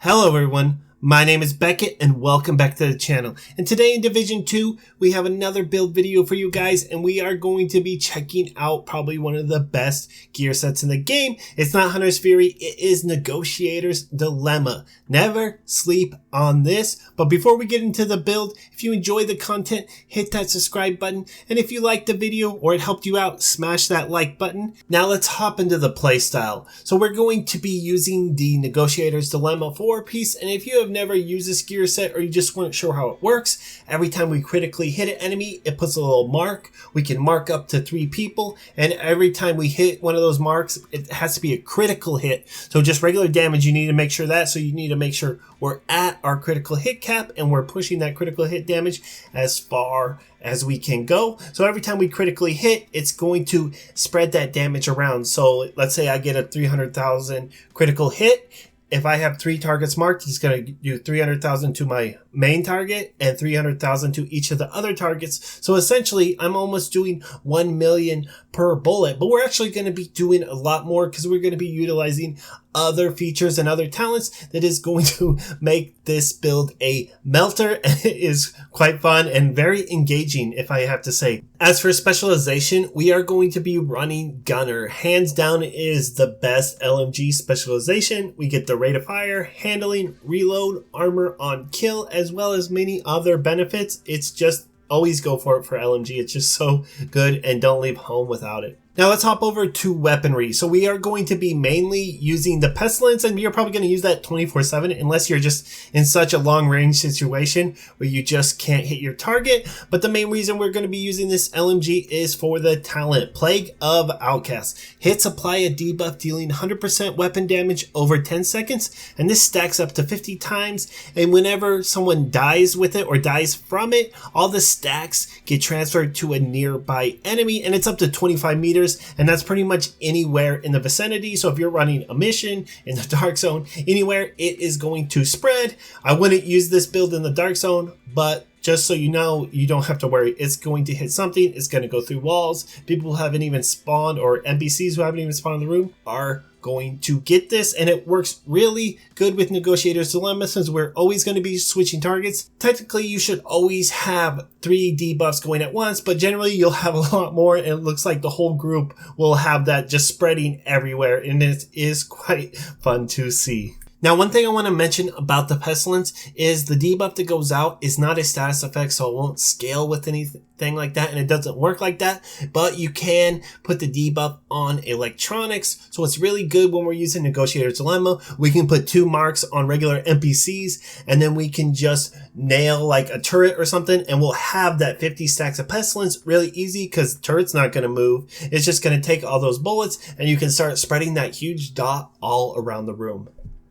Hello everyone, my name is Beckett and welcome back to the channel. And today in Division 2, we have another build video for you guys and we are going to be checking out probably one of the best gear sets in the game. It's not Hunter's Fury, it is Negotiator's Dilemma. Never sleep on this. But before we get into the build, if you enjoy the content, hit that subscribe button. And if you liked the video or it helped you out, smash that like button. Now let's hop into the playstyle. So we're going to be using the Negotiator's Dilemma 4-piece. And if you have never used this gear set or you just weren't sure how it works, every time we critically hit an enemy, it puts a little mark. We can mark up to 3 people. And every time we hit one of those marks, it has to be a critical hit. So just regular damage, you need to make sure that. So you need to make sure we're at our critical hit cap and we're pushing that critical hit damage as far as we can go. So every time we critically hit, it's going to spread that damage around. So let's say I get a 300,000 critical hit. If I have 3 targets marked, he's going to do 300,000 to my main target and 300,000 to each of the other targets. So essentially, I'm almost doing 1 million per bullet, but we're actually going to be doing a lot more because we're going to be utilizing other features and other talents that is going to make this build a melter. And it is quite fun and very engaging, if I have to say. As for specialization, we are going to be running Gunner. Hands down, it is the best LMG specialization. We get the rate of fire, handling, reload, armor on kill, as well as many other benefits. It's just always go for it for LMG. It's just so good and don't leave home without it. Now let's hop over to weaponry. So we are going to be mainly using the Pestilence, and you're probably going to use that 24/7 unless you're just in such a long range situation where you just can't hit your target. But the main reason we're going to be using this LMG is for the talent, Plague of Outcasts. Hits apply a debuff dealing 100% weapon damage over 10 seconds, and this stacks up to 50 times. And whenever someone dies with it or dies from it, all the stacks get transferred to a nearby enemy, and it's up to 25 meters. And that's pretty much anywhere in the vicinity. So if you're running a mission in the dark zone, anywhere, it is going to spread. I wouldn't use this build in the dark zone, but just so you know, you don't have to worry. It's going to hit something. It's going to go through walls. People who haven't even spawned or NPCs who haven't even spawned in the room are going to get this, and it works really good with Negotiator's Dilemma since we're always going to be switching targets. Technically, you should always have 3 debuffs going at once, but generally you'll have a lot more, and it looks like the whole group will have that just spreading everywhere, and it is quite fun to see. Now, one thing I want to mention about the Pestilence is the debuff that goes out is not a status effect, so it won't scale with anything like that, and it doesn't work like that, but you can put the debuff on electronics, so it's really good when we're using Negotiator's Dilemma. We can put 2 marks on regular NPCs, and then we can just nail like a turret or something, and we'll have that 50 stacks of Pestilence really easy because the turret's not going to move. It's just going to take all those bullets, and you can start spreading that huge dot all around the room.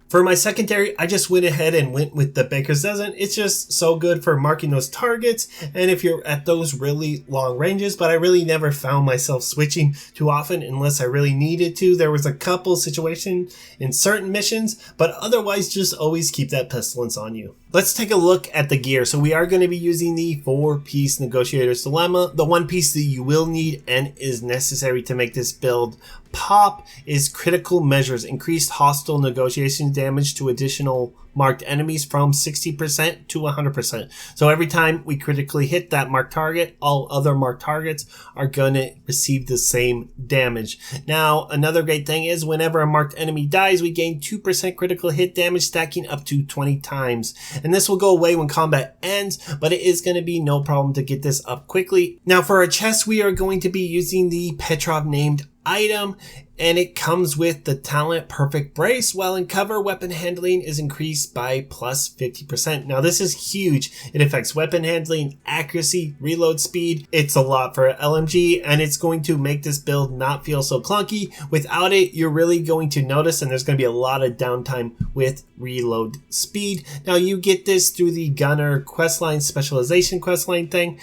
For my secondary, I just went ahead and went with the Baker's Dozen. It's just so good for marking those targets and if you're at those really long ranges, but I really never found myself switching too often unless I really needed to. There was a couple situations in certain missions, but otherwise just always keep that Pestilence on you. Let's take a look at the gear. So we are going to be using the 4-piece Negotiator's Dilemma. The one piece that you will need and is necessary to make this build pop is critical measures. Increased hostile negotiation damage to additional marked enemies from 60% to 100%. So every time we critically hit that marked target, all other marked targets are going to receive the same damage. Now, another great thing is whenever a marked enemy dies, we gain 2% critical hit damage, stacking up to 20 times. And this will go away when combat ends, but it is going to be no problem to get this up quickly. Now, for our chest, we are going to be using the Petrov named item, and it comes with the talent Perfect Brace, while in cover, weapon handling is increased by plus 50%. Now this is huge. It affects weapon handling, accuracy, reload speed. It's a lot for LMG, and it's going to make this build not feel so clunky. Without it, you're really going to notice, and there's going to be a lot of downtime with reload speed. Now you get this through the Gunner questline, Specialization questline thing.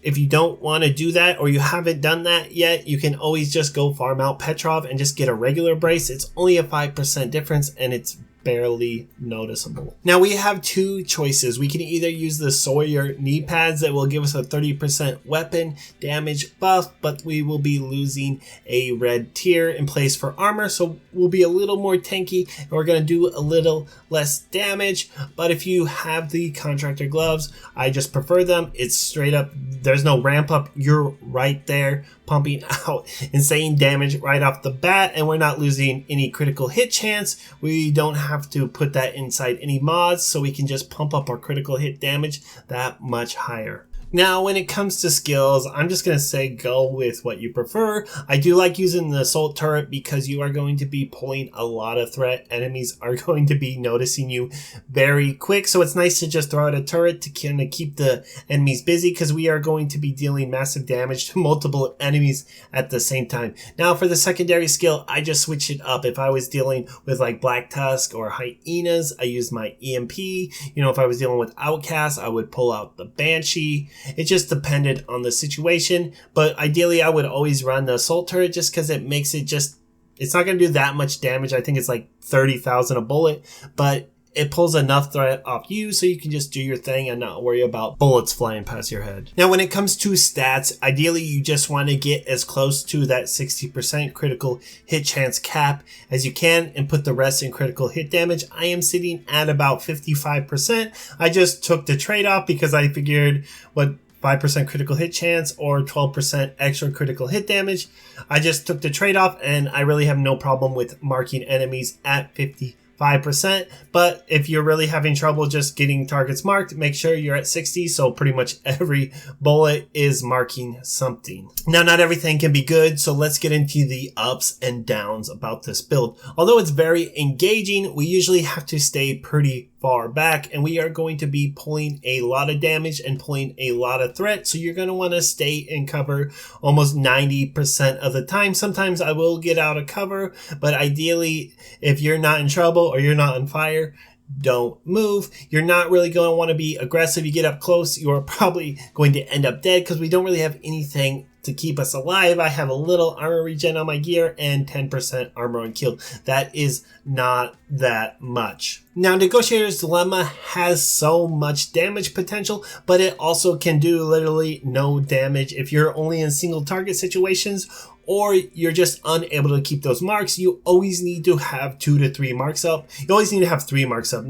If you don't want to do that or you haven't done that yet, you can always just go farm out Petrov and just get a regular brace. It's only a 5% difference and it's barely noticeable. Now we have two choices. We can either use the Sawyer knee pads that will give us a 30% weapon damage buff, but we will be losing a red tier in place for armor, so we'll be a little more tanky and we're going to do a little less damage. But if you have the contractor gloves, I just prefer them. It's straight up, there's no ramp up, you're right there pumping out insane damage right off the bat, and we're not losing any critical hit chance. We don't have to put that inside any mods, so we can just pump up our critical hit damage that much higher. Now, when it comes to skills, I'm just going to say go with what you prefer. I do like using the assault turret because you are going to be pulling a lot of threat. Enemies are going to be noticing you very quick. So it's nice to just throw out a turret to kind of keep the enemies busy, because we are going to be dealing massive damage to multiple enemies at the same time. Now, for the secondary skill, I just switch it up. If I was dealing with like Black Tusk or Hyenas, I use my EMP. You know, if I was dealing with Outcasts, I would pull out the Banshee. It just depended on the situation, but ideally I would always run the assault turret just because it makes it just, it's not going to do that much damage. I think it's like 30,000 a bullet, but it pulls enough threat off you so you can just do your thing and not worry about bullets flying past your head. Now, when it comes to stats, ideally you just want to get as close to that 60% critical hit chance cap as you can and put the rest in critical hit damage. I am sitting at about 55%. I just took the trade-off because I figured what 5% critical hit chance or 12% extra critical hit damage. I just took the trade-off, and I really have no problem with marking enemies at 55%. But if you're really having trouble just getting targets marked, make sure you're at 60, so pretty much every bullet is marking something. Now, not everything can be good, so let's get into the ups and downs about this build. Although it's very engaging, we usually have to stay pretty far back, and we are going to be pulling a lot of damage and pulling a lot of threat, so you're going to want to stay in cover almost 90% of the time. Sometimes I will get out of cover, but ideally, if you're not in trouble or you're not on fire, don't move. You're not really going to want to be aggressive. You get up close, you're probably going to end up dead because we don't really have anything to keep us alive. I have a little armor regen on my gear and 10% armor on kill. That is not that much. Now, Negotiator's Dilemma has so much damage potential, but it also can do literally no damage if you're only in single target situations or you're just unable to keep those marks. You always need to have 2 to 3 marks up. You always need to have 3 marks up.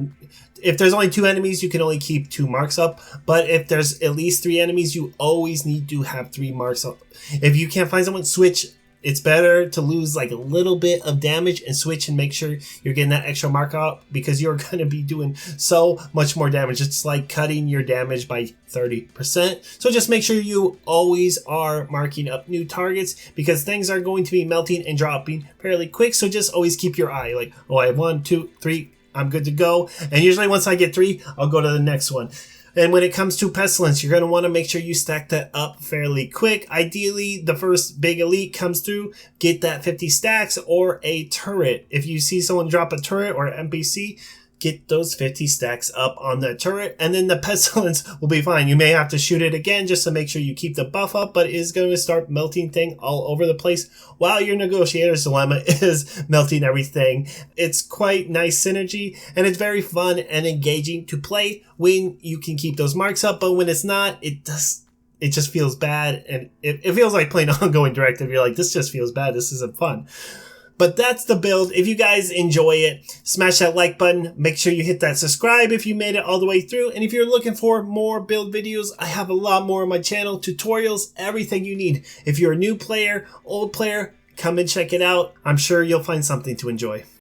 If there's only 2 enemies, you can only keep 2 marks up. But if there's at least 3 enemies, you always need to have 3 marks up. If you can't find someone, switch. It's better to lose like a little bit of damage and switch and make sure you're getting that extra mark out, because you're going to be doing so much more damage. It's like cutting your damage by 30%. So just make sure you always are marking up new targets, because things are going to be melting and dropping fairly quick. So just always keep your eye like, oh, I have 1, 2, 3. I'm good to go. And usually once I get 3, I'll go to the next one. And when it comes to Pestilence, you're going to want to make sure you stack that up fairly quick. Ideally, the first big elite comes through, get that 50 stacks or a turret. If you see someone drop a turret or an NPC, get those 50 stacks up on the turret, and then the Pestilence will be fine. You may have to shoot it again just to make sure you keep the buff up, but it is going to start melting thing all over the place while your Negotiator's Dilemma is melting everything. It's quite nice synergy, and it's very fun and engaging to play when you can keep those marks up, but when it's not, it just feels bad, and it feels like playing ongoing directive. You're like, this just feels bad, this isn't fun. But that's the build. If you guys enjoy it, smash that like button. Make sure you hit that subscribe if you made it all the way through. And if you're looking for more build videos, I have a lot more on my channel. Tutorials, everything you need. If you're a new player, old player, come and check it out. I'm sure you'll find something to enjoy.